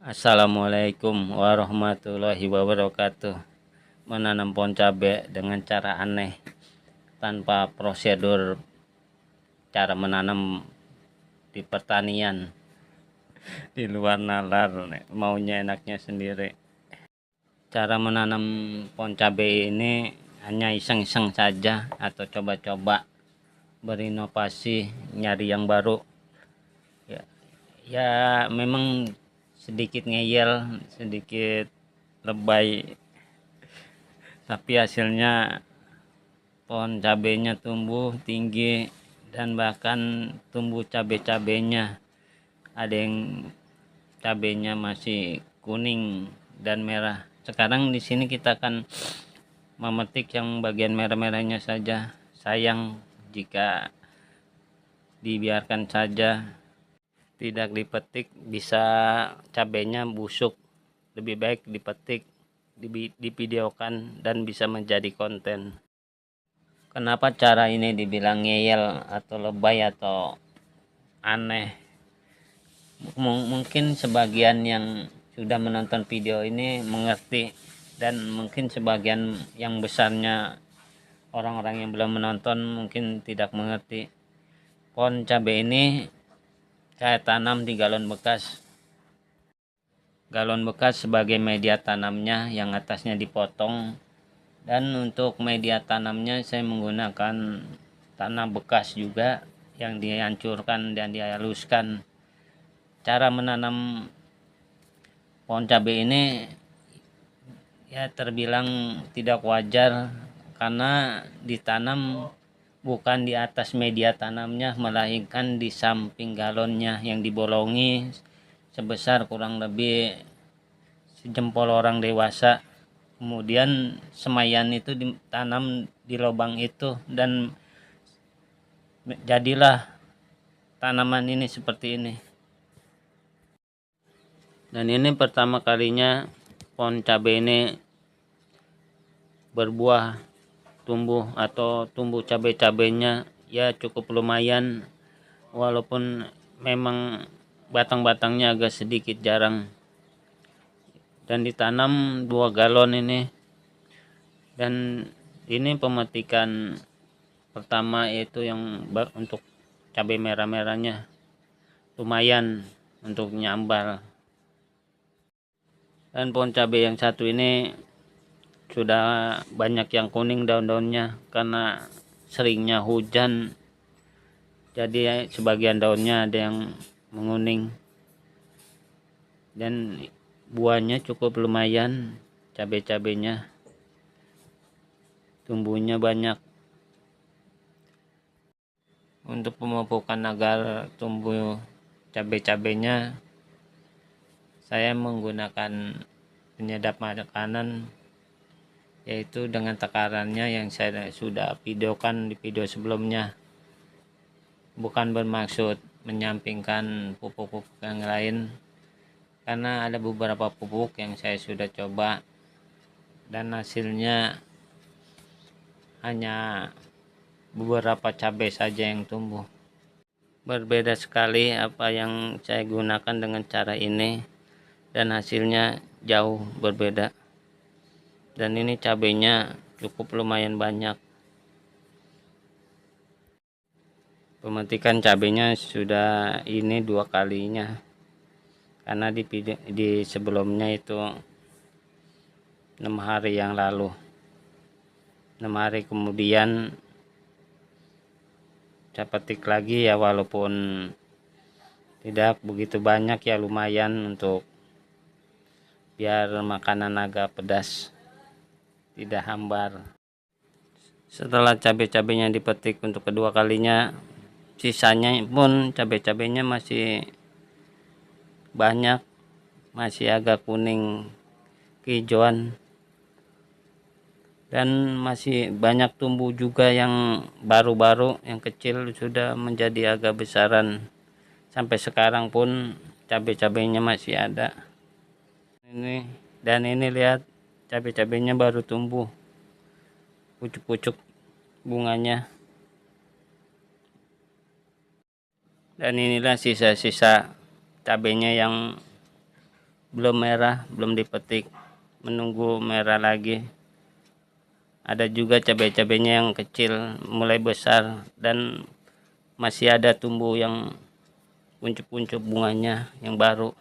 Assalamualaikum warahmatullahi wabarakatuh. Menanam pohon cabai dengan cara aneh, tanpa prosedur cara menanam di pertanian, di luar nalar, maunya enaknya sendiri. Cara menanam pohon cabai ini hanya iseng-iseng saja atau coba-coba berinovasi, nyari yang baru. Ya, ya memang sedikit ngeyel, sedikit lebay, tapi hasilnya pohon cabenya tumbuh tinggi dan bahkan tumbuh cabai-cabainya. Ada yang cabenya masih kuning dan merah. Sekarang di sini kita akan memetik yang bagian merah-merahnya saja. Sayang jika dibiarkan saja, tidak dipetik bisa cabenya busuk. Lebih baik dipetik, divideokan dan bisa menjadi konten. Kenapa cara ini dibilang ngeyel atau lebay atau aneh? Mungkin sebagian yang sudah menonton video ini mengerti, dan mungkin sebagian yang besarnya orang-orang yang belum menonton mungkin tidak mengerti. Pohon cabai ini saya tanam di galon bekas. Galon bekas sebagai media tanamnya yang atasnya dipotong, dan untuk media tanamnya saya menggunakan tanah bekas juga yang dihancurkan dan dihaluskan. Cara menanam pohon cabai ini ya terbilang tidak wajar karena ditanam bukan di atas media tanamnya, melainkan di samping galonnya yang dibolongi sebesar kurang lebih sejempol orang dewasa. Kemudian semaian itu ditanam di lubang itu dan jadilah tanaman ini seperti ini. Dan ini pertama kalinya pohon cabai ini berbuah, tumbuh cabai-cabainya ya cukup lumayan, walaupun memang batang-batangnya agak sedikit jarang. Dan ditanam 2 galon ini, dan ini pemetikan pertama yaitu yang untuk cabai merah-merahnya lumayan untuk nyambal. Dan pohon cabai yang satu ini sudah banyak yang kuning daun-daunnya karena seringnya hujan, jadi sebagian daunnya ada yang menguning. Dan buahnya cukup lumayan, cabai-cabainya tumbuhnya banyak. Untuk pemupukan agar tumbuh cabai-cabainya, saya menggunakan penyedap makanan, yaitu dengan takarannya yang saya sudah videokan di video sebelumnya. Bukan bermaksud menyampingkan pupuk-pupuk yang lain, karena ada beberapa pupuk yang saya sudah coba dan hasilnya hanya beberapa cabai saja yang tumbuh. Berbeda sekali apa yang saya gunakan dengan cara ini, dan hasilnya jauh berbeda. Dan ini cabainya cukup lumayan banyak. Pemetikan cabainya sudah ini 2 kalinya, karena di sebelumnya itu 6 hari yang lalu. 6 hari kemudian saya petik lagi ya, walaupun tidak begitu banyak ya, lumayan untuk biar makanan agak pedas, tidak hambar. Setelah cabai-cabainya dipetik untuk kedua kalinya, sisanya pun cabai-cabainya masih banyak, masih agak kuning kehijauan, dan masih banyak tumbuh juga yang baru-baru, yang kecil sudah menjadi agak besaran. Sampai sekarang pun cabai-cabainya masih ada. Ini lihat, cabai-cabainya baru tumbuh, pucuk-pucuk bunganya. Dan inilah sisa-sisa cabainya yang belum merah, belum dipetik, menunggu merah lagi. Ada juga cabai-cabainya yang kecil mulai besar dan masih ada tumbuh yang kuncup-kuncup bunganya yang baru.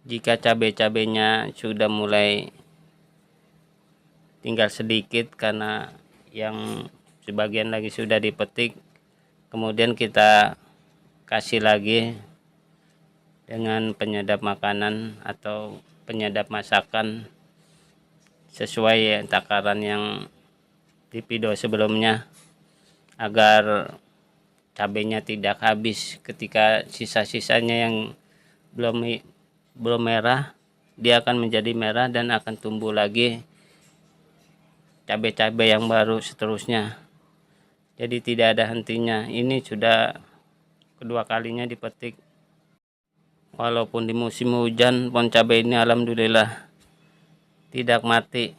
Jika cabai-cabainya sudah mulai tinggal sedikit karena yang sebagian lagi sudah dipetik, kemudian kita kasih lagi dengan penyedap makanan atau penyedap masakan sesuai takaran yang di video sebelumnya, agar cabainya tidak habis. Ketika sisa-sisanya yang belum merah, dia akan menjadi merah dan akan tumbuh lagi cabai-cabai yang baru seterusnya. Jadi tidak ada hentinya. Ini sudah kedua kalinya dipetik. Walaupun di musim hujan, pohon cabai ini alhamdulillah tidak mati.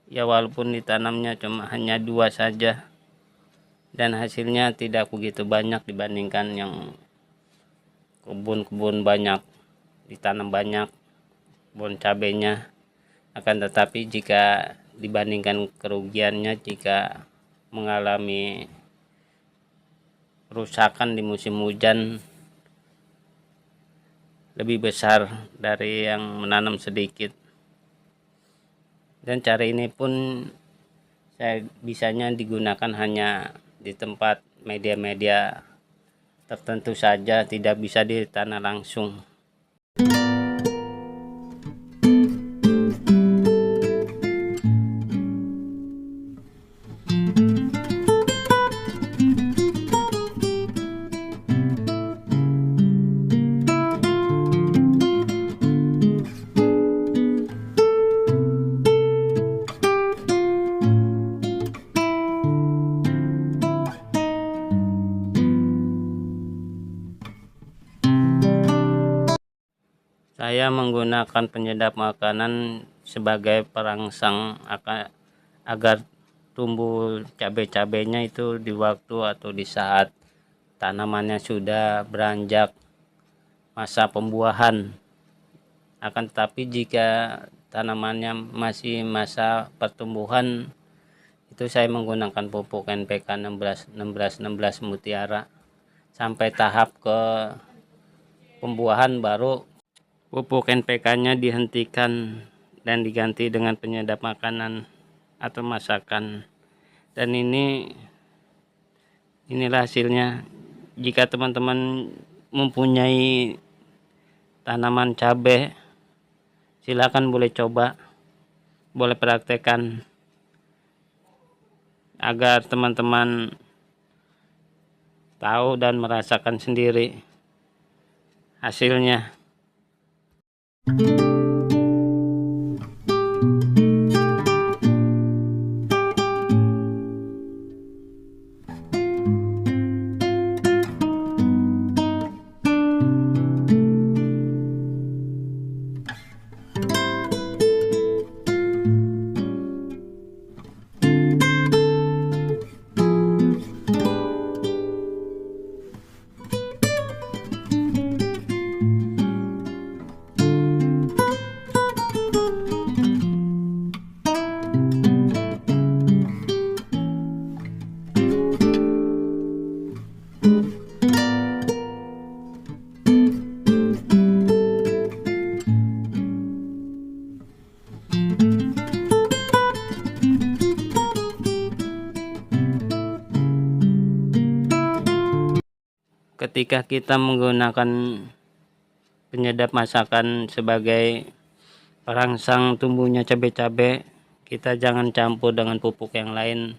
Ya walaupun ditanamnya cuma hanya 2 saja, dan hasilnya tidak begitu banyak dibandingkan yang kebun-kebun banyak, ditanam banyak pohon cabainya. Akan tetapi jika dibandingkan kerugiannya jika mengalami kerusakan di musim hujan lebih besar dari yang menanam sedikit. Dan cara ini pun saya bisanya digunakan hanya di tempat media-media tertentu saja, tidak bisa di tanah langsung. Saya menggunakan penyedap makanan sebagai perangsang agar tumbuh cabai-cabainya itu di waktu atau di saat tanamannya sudah beranjak masa pembuahan. Akan tetapi jika tanamannya masih masa pertumbuhan, itu saya menggunakan pupuk NPK 16 Mutiara. Sampai tahap ke pembuahan baru pupuk NPK-nya dihentikan dan diganti dengan penyedap makanan atau masakan. Dan inilah hasilnya. Jika teman-teman mempunyai tanaman cabai, silakan boleh coba, boleh praktekkan agar teman-teman tahu dan merasakan sendiri hasilnya. Ketika kita menggunakan penyedap masakan sebagai perangsang tumbuhnya cabai-cabai, kita jangan campur dengan pupuk yang lain.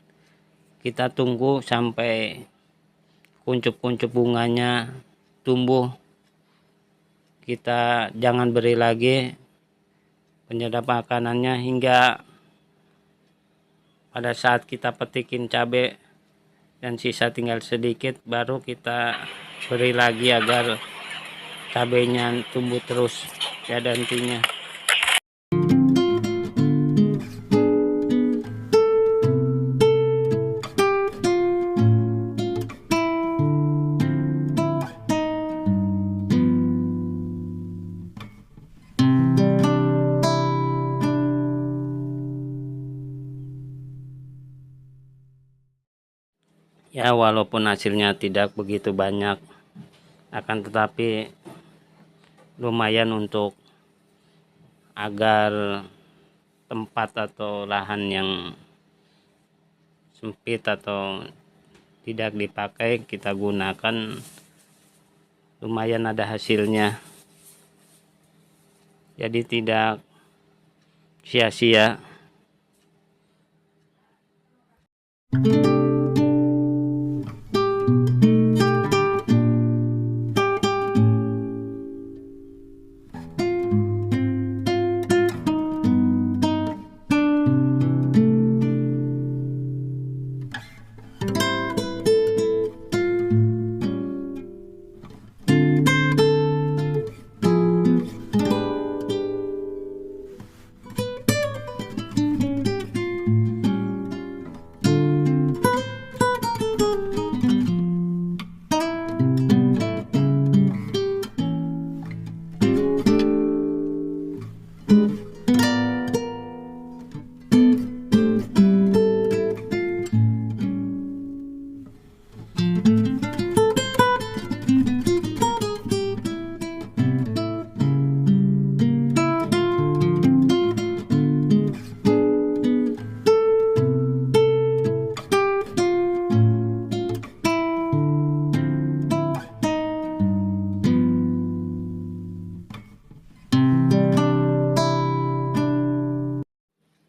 Kita tunggu sampai kuncup-kuncup bunganya tumbuh. Kita jangan beri lagi penyedap makanannya hingga pada saat kita petikin cabai dan sisa tinggal sedikit, baru kita beri lagi agar cabainya tumbuh terus tiada hentinya. Ya, walaupun hasilnya tidak begitu banyak, akan tetapi lumayan untuk agar tempat atau lahan yang sempit atau tidak dipakai kita gunakan, lumayan ada hasilnya. Jadi tidak sia-sia.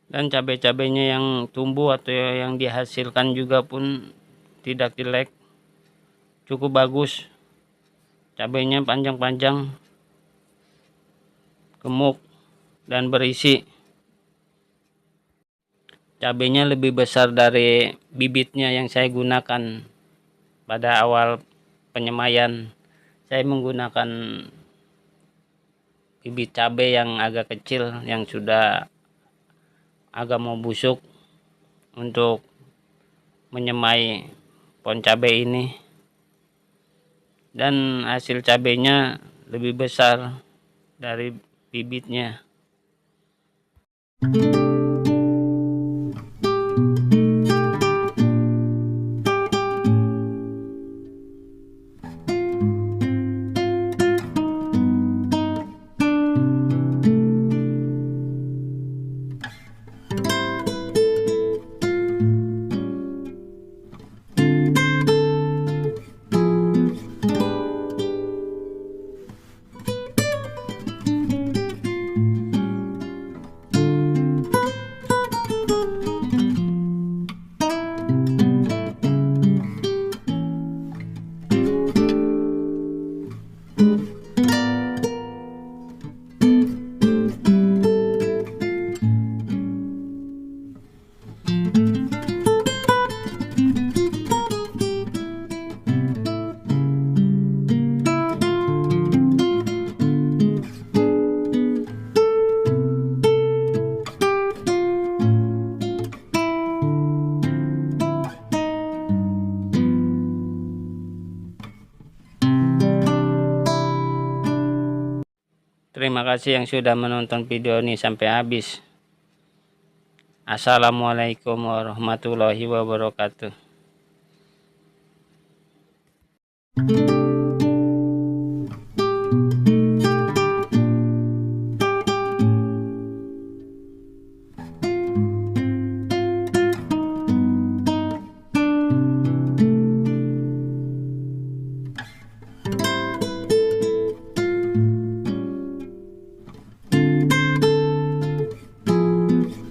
Dan cabai-cabainya yang tumbuh atau yang dihasilkan juga pun tidak jelek, cukup bagus. Cabainya panjang-panjang, gemuk dan berisi. Cabainya lebih besar dari bibitnya yang saya gunakan pada awal penyemaian. Saya menggunakan bibit cabai yang agak kecil, yang sudah agak mau busuk untuk menyemai pohon cabai ini, dan hasil cabainya lebih besar dari bibitnya. Terima kasih yang sudah menonton video ini sampai habis. Assalamualaikum warahmatullahi wabarakatuh.